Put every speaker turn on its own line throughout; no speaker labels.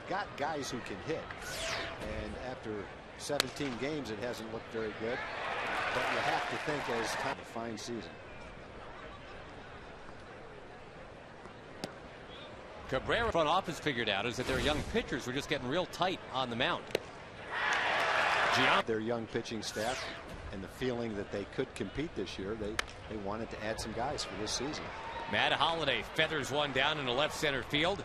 got guys who can hit. And after 17 games, it hasn't looked very good. But you have to think as time a fine season.
Cabrera front office figured out is that their young pitchers were just getting real tight on the mound.
Their young pitching staff and the feeling that they could compete this year, they wanted to add some guys for this season.
Matt Holliday feathers one down in the left center field.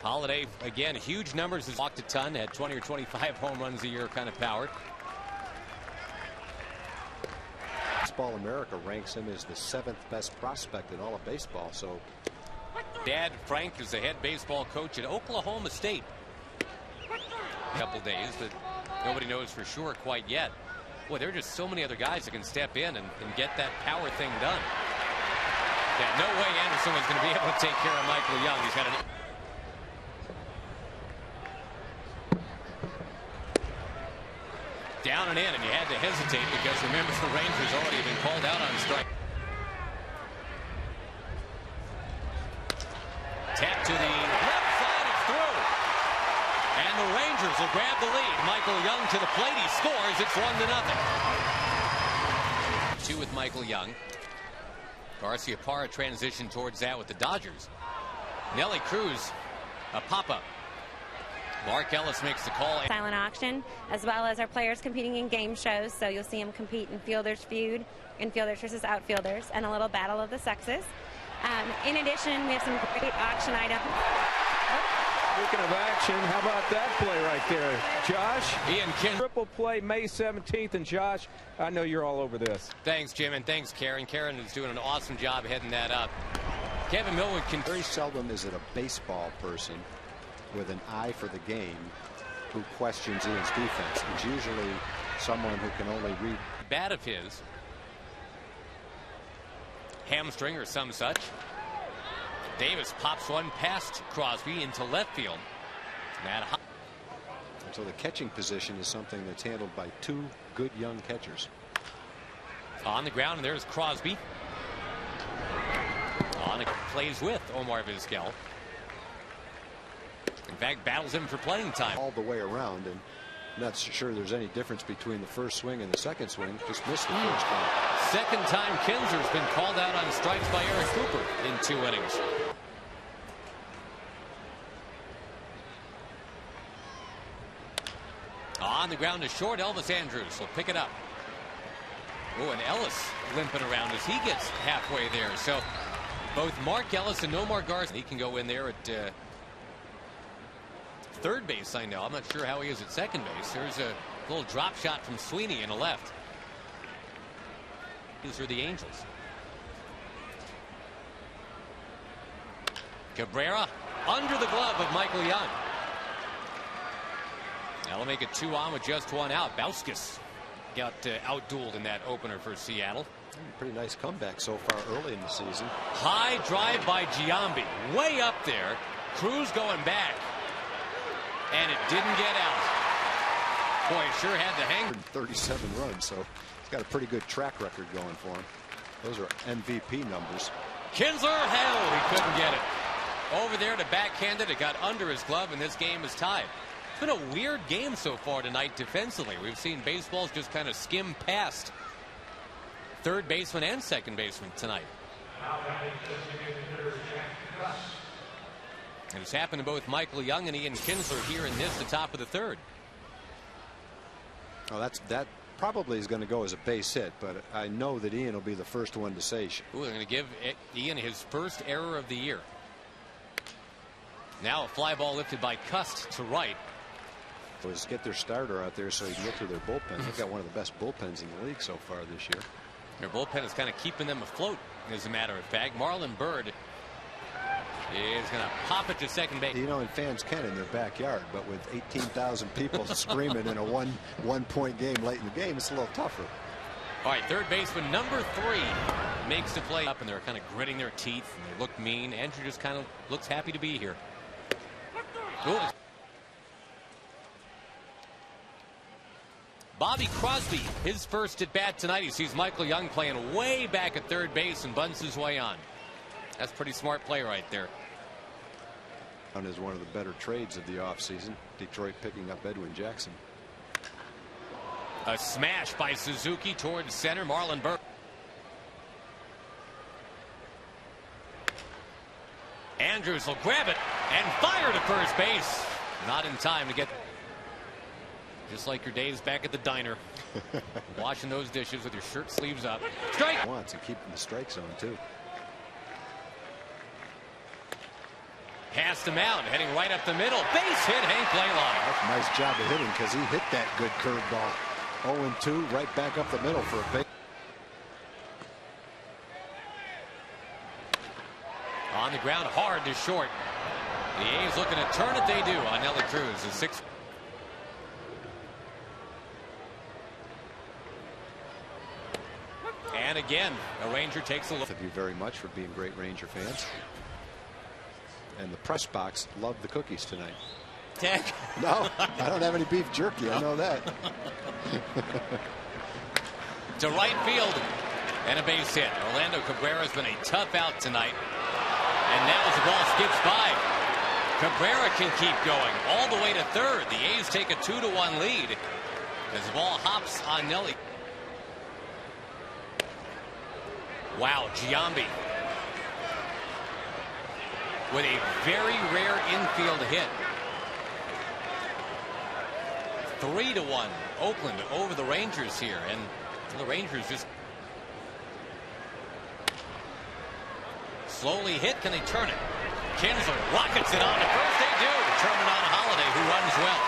Holliday, again, huge numbers, has walked a ton, had 20 or 25 home runs a year kind of power.
Baseball America ranks him as the 7th best prospect in all of baseball. So
Dad Frank is the head baseball coach at Oklahoma State. A couple days, but nobody knows for sure quite yet. Boy, there are just so many other guys that can step in and get that power thing done. Yeah, no way Anderson was going to be able to take care of Michael Young. He's got an down and in, and you had to hesitate because remember the Rangers already have been called out on strike. Tap to the left side, it's through. And the Rangers will grab the lead. Michael Young to the plate, he scores. It's 1-0. 2 with Michael Young. Garcia Parra transition towards that with the Dodgers. Nelly Cruz, a pop-up. Mark Ellis makes the call.
Silent auction, as well as our players competing in game shows. So you'll see them compete in Fielders Feud, infielders versus outfielders, and a little battle of the sexes. In addition, we have some great auction items.
Speaking of action, how about that play right there, Josh?
Ian Kin.
Triple play May 17th, and Josh, I know you're all over this.
Thanks, Jim, and thanks, Karen. Karen is doing an awesome job heading that up. Kevin Millwood can.
Very seldom is it a baseball person with an eye for the game who questions Ian's defense. It's usually someone who can only read.
Bat of his. Hamstring or some such. Davis pops one past Crosby into left field.
So the catching position is something that's handled by 2 good young catchers.
On the ground, and there's Crosby. On, plays with Omar Vizquel. In fact, battles him for playing time.
All the way around, and not sure there's any difference between the first swing and the second swing. Just missed the first one.
Second time Kinser's been called out on strikes by Eric Cooper in 2 innings. On the ground to short, Elvis Andrus will pick it up. Oh, and Ellis limping around as he gets halfway there. So both Mark Ellis and Nomar Garza, he can go in there at third base. I know. I'm not sure how he is at second base. There's a little drop shot from Sweeney in the left. These are the Angels. Cabrera under the glove of Michael Young. Now we'll make it 2 on with just 1 out. Bauskas got outdueled in that opener for Seattle.
Pretty nice comeback so far early in the season.
High drive by Giambi, way up there. Cruz going back, and it didn't get out. Boy, it sure had to hang.
37 runs, so he's got a pretty good track record going for him. Those are MVP numbers.
Kinsler held, he couldn't get it. Over there to backhand it, it got under his glove, and this game is tied. It's been a weird game so far tonight defensively. We've seen baseballs just kind of skim past third baseman and second baseman tonight. And it's happened to both Michael Young and Ian Kinsler here in this, the top of the third.
Oh, that probably is going to go as a base hit, but I know that Ian will be the first one to say.
Ooh, they're going to give Ian his first error of the year. Now a fly ball lifted by Cust to right.
Was get their starter out there so he can look through their bullpen. They've got one of the best bullpens in the league so far this year.
Their bullpen is kind of keeping them afloat, as a matter of fact. Marlon Byrd is going to pop it to second base.
You know, and fans can in their backyard, but with 18,000 people screaming in a one-point game late in the game, it's a little tougher.
All right, third baseman number 3 makes the play up, and they're kind of gritting their teeth, and they look mean. Andrew just kind of looks happy to be here. Ooh. Bobby Crosby, his first at bat tonight. He sees Michael Young playing way back at third base and bunts his way on. That's pretty smart play right there.
Is one of the better trades of the offseason. Detroit picking up Edwin Jackson.
A smash by Suzuki towards center. Marlon Burke. Andrews will grab it and fire to first base. Not in time to get. Just like your days back at the diner. Washing those dishes with your shirt sleeves up. Strike.
Wants and keeping the strike zone too.
Passed him out, heading right up the middle. Base hit, Hank Blaylock.
That's a nice job of hitting because he hit that good curveball. 0-2, right back up the middle for a base.
On the ground, hard to short. The A's looking to turn it. They do on Nelly Cruz. A 6. And again, a Ranger takes a look.
Thank you very much for being great Ranger fans. And the press box loved the cookies tonight.
Tag.
No, I don't have any beef jerky. I know that.
To right field and a base hit. Orlando Cabrera has been a tough out tonight. And now as the ball skips by, Cabrera can keep going all the way to third. The A's take a 2-1 lead as the ball hops on Nelly. Wow, Giambi with a very rare infield hit. 3-1 Oakland over the Rangers here, and the Rangers just slowly hit. Can they turn it? Kinsler rockets it on to first. They do. Determined on Holiday, who runs well.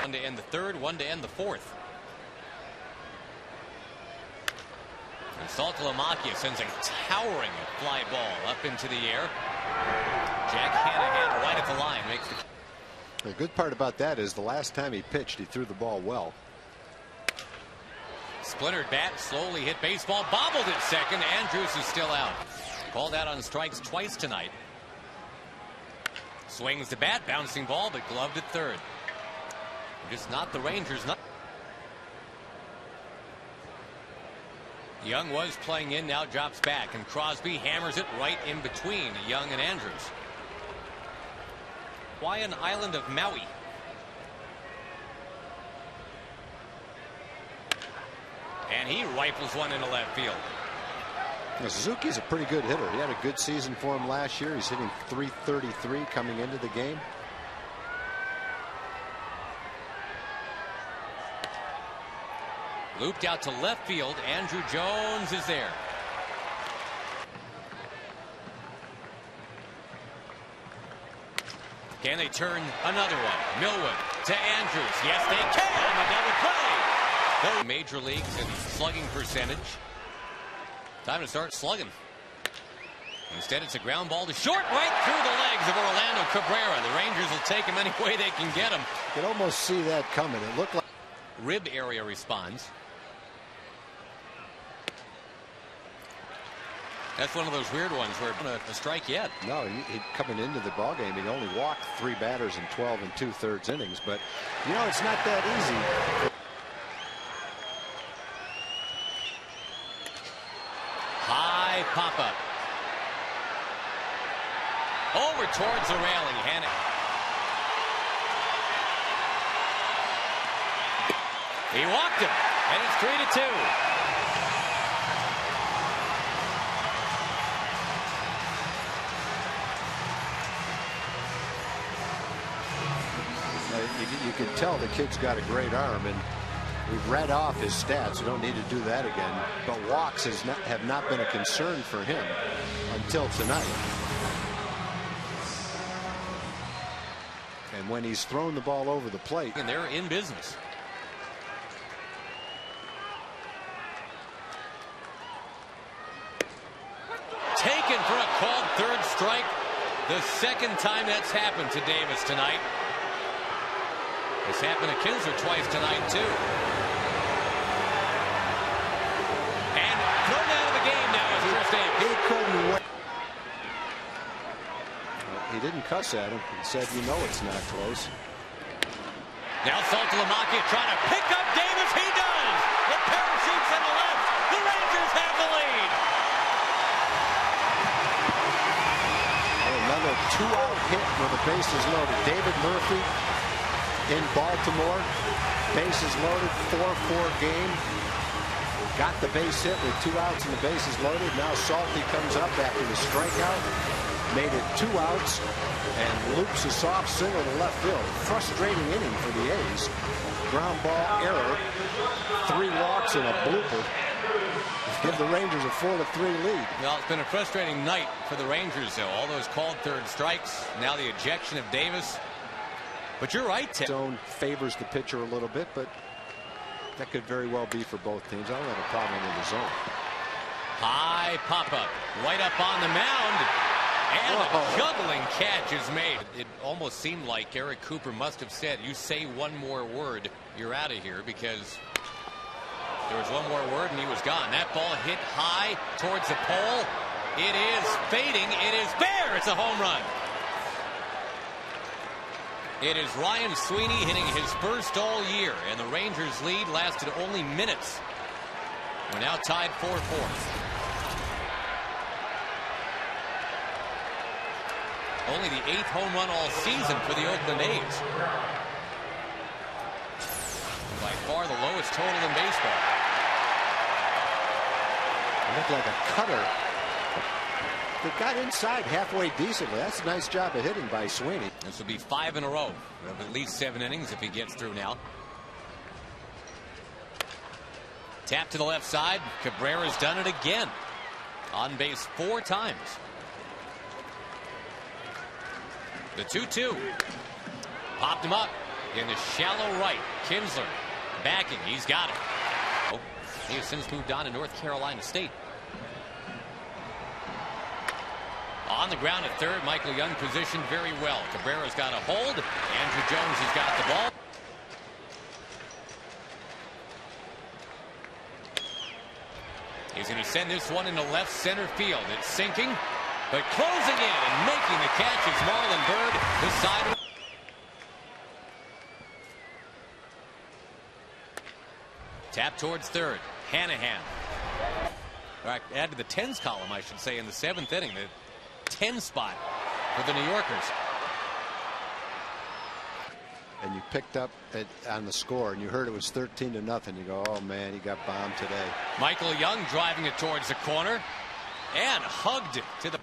One to end the third, one to end the fourth. And Saltalamacchia sends a towering fly ball up into the air. Jack Hanahan right at the line makes the.
The good part about that is the last time he pitched, he threw the ball well.
Splintered bat, slowly hit baseball, bobbled at second. Andrews is still out. Called out on strikes twice tonight. Swings the bat, bouncing ball, but gloved at third. Just not the Rangers. Not. Young was playing in, now drops back, and Crosby hammers it right in between Young and Andrews. Hawaiian island of Maui. And he rifles one into left field.
Now, Suzuki's a pretty good hitter. He had a good season for him last year. He's hitting .333 coming into the game.
Looped out to left field. Andrew Jones is there. Can they turn another one? Millwood to Andrews. Yes, they can. Another play. The major leagues in slugging percentage. Time to start slugging. Instead, it's a ground ball to short, right through the legs of Orlando Cabrera. The Rangers will take him any way they can get him.
You can almost see that coming. It looked like
rib area responds. That's one of those weird ones where a strike yet.
No, he coming into the ball game. He only walked 3 batters in 12 2/3 innings. But you know, it's not that easy.
High pop up. Over towards the railing. He walked him, and it's 3-2.
You can tell the kid's got a great arm, and we've read off his stats. We don't need to do that again. But walks have not been a concern for him until tonight. And when he's thrown the ball over the plate,
and they're in business. Taken for a called third strike. The second time that's happened to Davis tonight. It's happened to Kinsler twice tonight, too. And thrown out of the game now is Chris Davis.
He couldn't wait. He didn't cuss at him. He said, you know it's not close.
Now Saltalamacchia trying to pick up Davis. He does. The parachutes on the left.
hit with the bases loaded. David Murphy in Baltimore. Bases loaded, 4-4 game. Got the base hit with 2 outs and the bases loaded. Now Salty comes up after the strikeout. Made it 2 outs and loops a soft single to left field. Frustrating inning for the A's. Ground ball error. 3 walks and a blooper. Give the Rangers a 4-3 lead.
Well, it's been a frustrating night for the Rangers, though. All those called third strikes. Now the ejection of Davis. But you're right, Tim.
Zone favors the pitcher a little bit, but that could very well be for both teams. I don't have a problem with the zone.
High pop-up. Right up on the mound. And a juggling catch is made. It almost seemed like Eric Cooper must have said, you say one more word, you're out of here, because there was one more word and he was gone. That ball hit high towards the pole. It is fading. It is there. It's a home run. It is Ryan Sweeney hitting his first all year, and the Rangers' lead lasted only minutes. We're now tied 4-4. Only the 8th home run all season for the Oakland A's. By far the lowest total in baseball.
It looked like a cutter. They got inside halfway decently. That's a nice job of hitting by Sweeney.
This will be 5 in a row of at least 7 innings if he gets through now. Tap to the left side. Cabrera's done it again. On base 4 times. The 2-2. Popped him up in the shallow right. Kinsler backing. He's got it. Oh, he has since moved on to North Carolina State. On the ground at third, Michael Young positioned very well. Cabrera's got a hold. Andrew Jones has got the ball. He's going to send this one into left center field. It's sinking, but closing in and making the catch is Marlon Byrd. This side. Tap towards third. Hanahan. All right, add to the tens column, I should say, in the 7th inning. The 10 spot for the New Yorkers.
And you picked up on the score and you heard it was 13-0. You go, oh man, he got bombed today.
Michael Young driving it towards the corner and hugged it to the.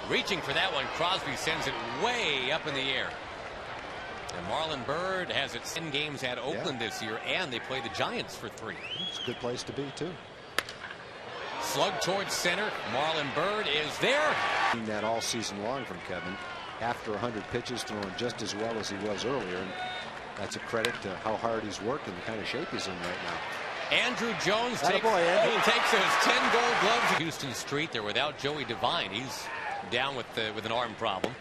Reaching for that one, Crosby sends it way up in the air. And Marlon Byrd has it 10 games at Oakland this year, and they play the Giants for 3.
It's a good place to be, too.
Slug towards center. Marlon Byrd is there.
Seen that all season long from Kevin. After 100 pitches, throwing just as well as he was earlier. And that's a credit to how hard he's worked and the kind of shape he's in right now.
Andrew Jones takes those 10 gold gloves. Houston Street, they're without Joey Devine. He's down with an arm problem.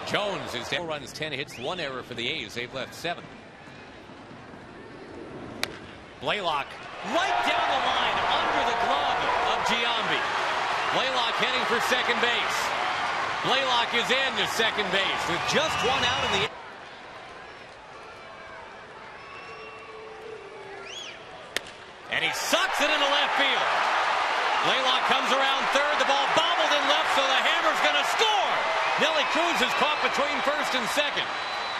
Jones is 4 runs, 10 hits, 1 error for the A's. They've left 7. Blaylock right down the line under the glove of Giambi. Blaylock heading for second base. Blaylock is into second base with just 1 out in the. And he sucks it into left field. Blaylock comes around third. The ball bobbled in left, so the hammer's going to score. Nelly Cruz is caught between first and second.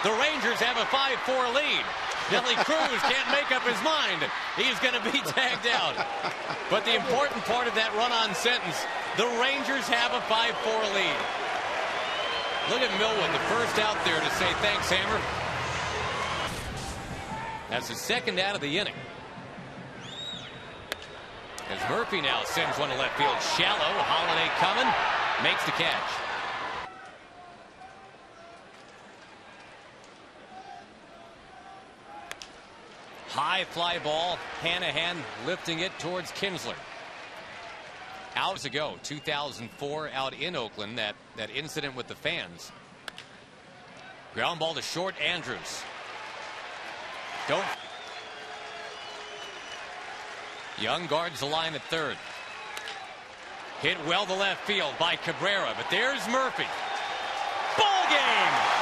The Rangers have a 5-4 lead. Nelly Cruz can't make up his mind. He's going to be tagged out. But the important part of that run-on sentence, the Rangers have a 5-4 lead. Look at Millwood, the first out there to say thanks, Hammer. That's the second out of the inning. As Murphy now sends one to left field shallow. Holiday coming, makes the catch. High fly ball. Hanahan lifting it towards Kinsler. Hours ago, 2004, out in Oakland, that incident with the fans. Ground ball to short. Andrews. Young guards the line at third. Hit well to left field by Cabrera, but there's Murphy. Ball game!